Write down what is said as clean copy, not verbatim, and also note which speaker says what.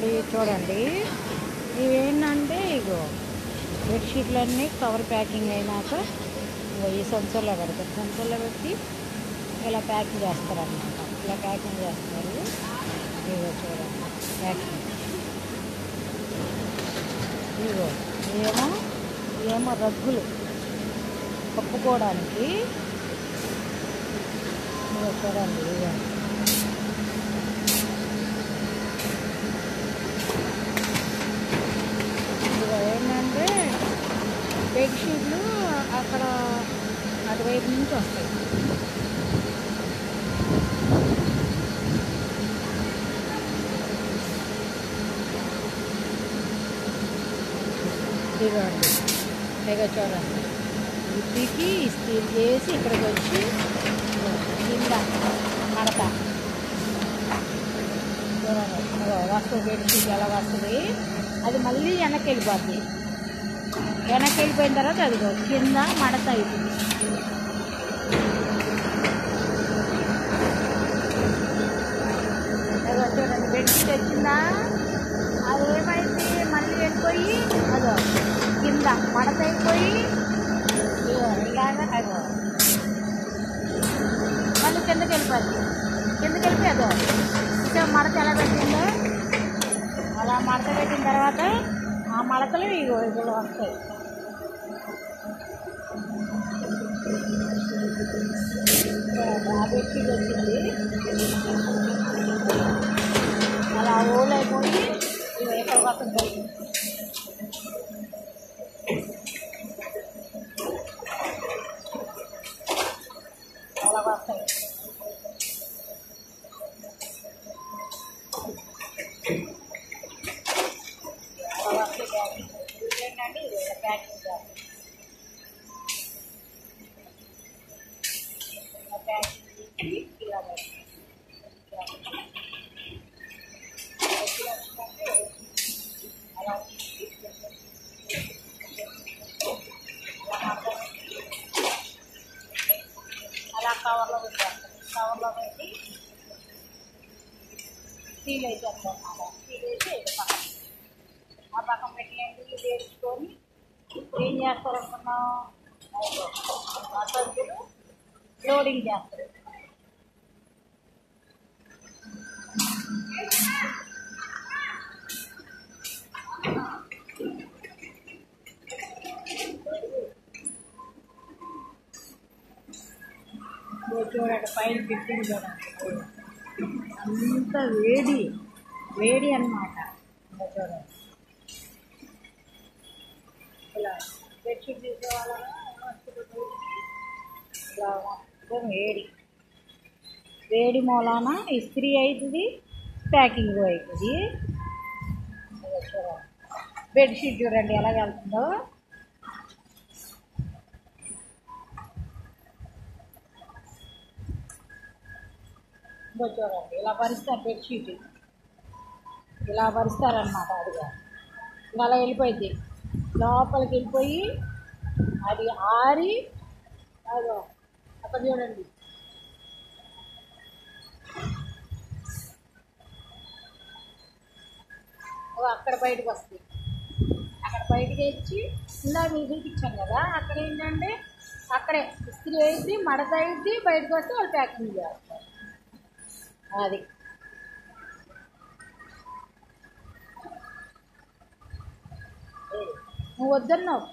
Speaker 1: అండి చూడండి, ఇవేంటంటే ఇగో బెడ్షీట్లన్నీ కవర్ ప్యాకింగ్ అయినాక ఈ సంచుల్లో పెడతారు. సంచుల్లో పెట్టి ఇలా ప్యాకింగ్ చేస్తారన్నమాట. ఇలా ప్యాకింగ్ చేస్తారు. ఇగో చూడండి ప్యాకింగ్. ఇగో ఏమో రగ్గులు కప్పుకోవడానికి. ఇగో చూడండి, ఇగో ఏంటంటే బెడ్షీట్లు అక్కడ అటువైపు నుంచి వస్తాయి. ఇదిగోండి, ఇక చూడండి, ఇప్పటికి ఇస్త్రీ చేసి ఇక్కడికి వచ్చి కింద మడత చూడండి. వస్తుంది బెడ్షీట్ ఎలా వస్తుంది, అది మళ్ళీ వెనక్కి వెళ్ళిపోద్ది. వెనక్కి వెళ్ళిపోయిన తర్వాత అదిగో కింద మడత అవుతుంది. చూడండి బెడ్షీట్ వచ్చిందా, అది ఏమైంది మళ్ళీ వెళ్ళిపోయి అదో కింద మడత అయిపోయి ఇలాగా అదో మళ్ళీ కిందకి వెళ్ళిపోద్ది. కిందకి వెళ్ళిపోయి అదో ఇంకా మడత ఎలా పెట్టిందో అలా మడత పెట్టిన తర్వాత ఆ మడతలు ఇగో ఇదిలో వస్తాయి. ఆ బెడ్షీట్ వచ్చింది అలా ఓలైపోయి ఇవి ఎక్కడికి వస్తుంది. అలా వస్తాయి. అలా వస్తాయి ప్యాకింగ్. ఏంటంటే ఇది ప్యాకింగ్ ప్యాకింగ్ ఇలా అలా కవర్లో పెట్టేస్తాం. కవర్లో పెట్టి సీల్ వేసేస్తాం అన్నమాట. సీల్ వేసి ఆ పక్కన పెట్టి వేసుకొని ఇప్పుడు ఏం చేస్తారనుకున్నాం, సంచులు లోడింగ్ చేస్తారు. చూడండి పైన ఫిట్టింగ్ చూడండి, అంత వేడి అన్నమాట. చూడండి ఇలా బెడ్షీట్ తీసేవాళ్ళగా ఇలా మొత్తం వేడి మూలాన ఇస్త్రీ అవుతుంది, ప్యాకింగ్ అవుతుంది. చూడండి బెడ్షీట్ చూడండి ఎలా వెళ్తుందో. చూడండి ఇలా పరిస్తారు బెడ్షీట్, ఇలా పరుస్తారనమాట. అదిగా అలా వెళ్ళిపోయింది, లోపలికి వెళ్ళిపోయి అది ఆరి అదో అక్కడ చూడండి అక్కడ బయటకు వస్తుంది. అక్కడ బయటకు వచ్చి ఇలా మీరు చూపించాను కదా, అక్కడ ఏంటంటే అక్కడే ఇస్త్రీ వేసి మడత అయింది, బయటకు వస్తే వాళ్ళు ప్యాకింగ్ చేస్తారు. అది నువ్వు వద్దన్నావు.